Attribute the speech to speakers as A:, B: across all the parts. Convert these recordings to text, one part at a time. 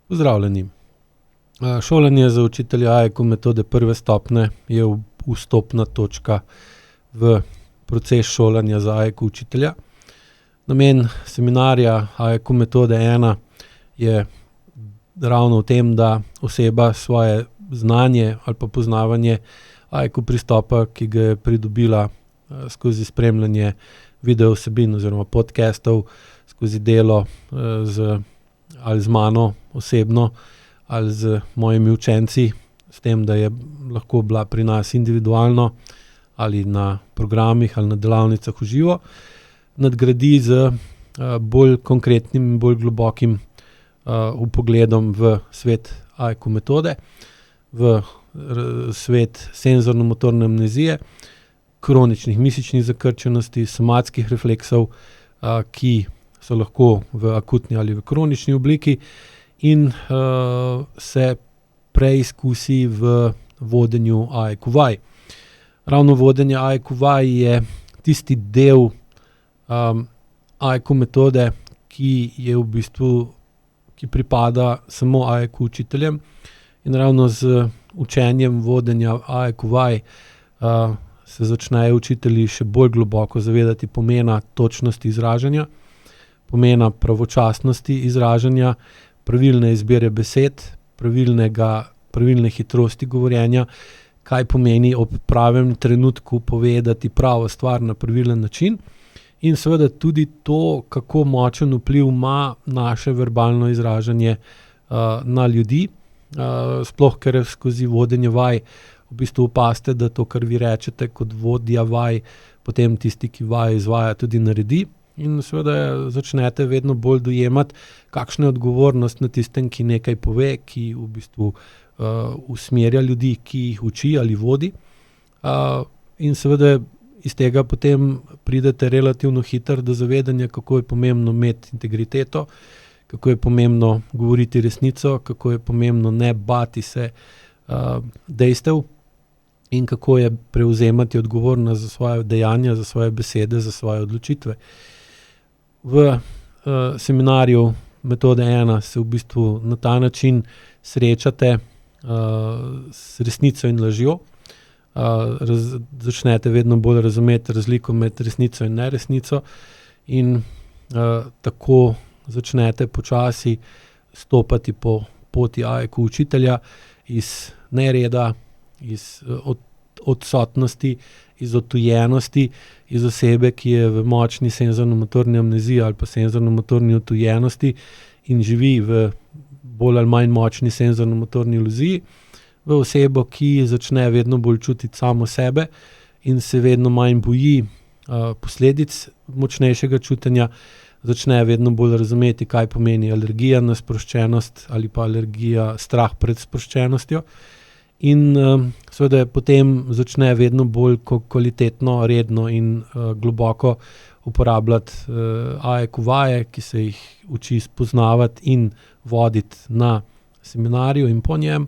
A: Pozdravljeni. Šolanje za učitelja AIQ metode prve stopnje je vstopna točka v proces šolanja za AIQ učitelja. Namen seminarja AIQ metode 1 je ravno v tem, da oseba svoje znanje ali pa poznavanje AIQ pristopa, ki ga je pridobila skozi spremljanje video vsebin oziroma podcastov, skozi delo ali z mano osebno ali z mojimi učenci, s tem, da je lahko bila pri nas individualno ali na programih ali na delavnicah v živo, nadgradi z bolj konkretnim in bolj globokim vpogledom v svet AIQ metode, v svet senzorno-motorne amnezije, kroničnih mišičnih zakrčenosti, somatskih refleksov, ki so lahko v akutni ali v kronični obliki in se preizkusi v vodenju AIQ vaj. Ravno vodenje AIQ vaj je tisti del AIQ metode, ki je v bistvu, ki pripada samo AIQ učiteljem, in ravno z učenjem vodenja AIQ vaj se začnejo učitelji še bolj globoko zavedati pomena točnosti izražanja, pomena pravočasnosti izražanja, pravilne izbire besed, pravilne hitrosti govorjenja, kaj pomeni ob pravem trenutku povedati pravo stvar na pravilen način, in seveda tudi to, kako močen vpliv ima naše verbalno izražanje na ljudi, sploh ker skozi vodenje vaj v bistvu opazite, da to, kar vi rečete kot vodja vaj, potem tisti, ki vaj izvaja, tudi naredi. In seveda začnete vedno bolj dojemati, kakšna je odgovornost na tistem, ki nekaj pove, ki v bistvu usmerja ljudi, ki jih uči ali vodi. In seveda iz tega potem pridete relativno hitro do zavedanja, kako je pomembno imeti integriteto, kako je pomembno govoriti resnico, kako je pomembno ne bati se dejstev in kako je prevzemati odgovornost za svoje dejanja, za svoje besede, za svoje odločitve. V seminarju metode 1 se v bistvu na ta način srečate s resnico in lažjo, začnete vedno bolj razumeti razliko med resnico in neresnico in tako začnete počasi stopati po poti AIQ učitelja iz nereda, iz odsotnosti, iz odtujenosti, iz osebe, ki je v močni senzorno-motorni amneziji ali pa senzorno-motorni odtujenosti in živi v bolj ali manj močni senzorno-motorni iluziji, v osebo, ki začne vedno bolj čutiti samo sebe in se vedno manj boji posledic močnejšega čutenja, začne vedno bolj razumeti, kaj pomeni alergija na sproščenost ali pa alergija, strah pred sproščenostjo. In seveda potem začne vedno bolj kvalitetno, redno in globoko uporabljati AIQ vaje, ki se jih uči spoznavati in voditi na seminarju in po njem,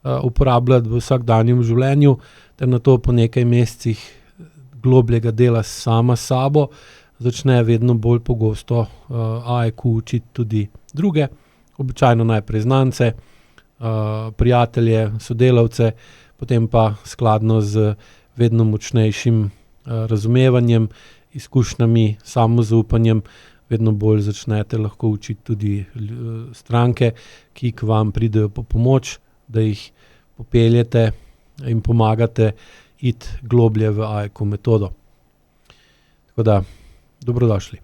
A: uporabljati v vsakdanjem življenju, ter nato po nekaj mesecih globljega dela sama s sabo začne vedno bolj pogosto AIQ učiti tudi druge, običajno najprej znance, prijatelje, sodelavce, potem pa skladno z vedno močnejšim razumevanjem, izkušnjami, samozaupanjem, vedno bolj začnete lahko učiti tudi stranke, ki k vam pridejo po pomoč, da jih popeljete in pomagate iti globlje v AIQ metodo. Tako da, dobrodošli.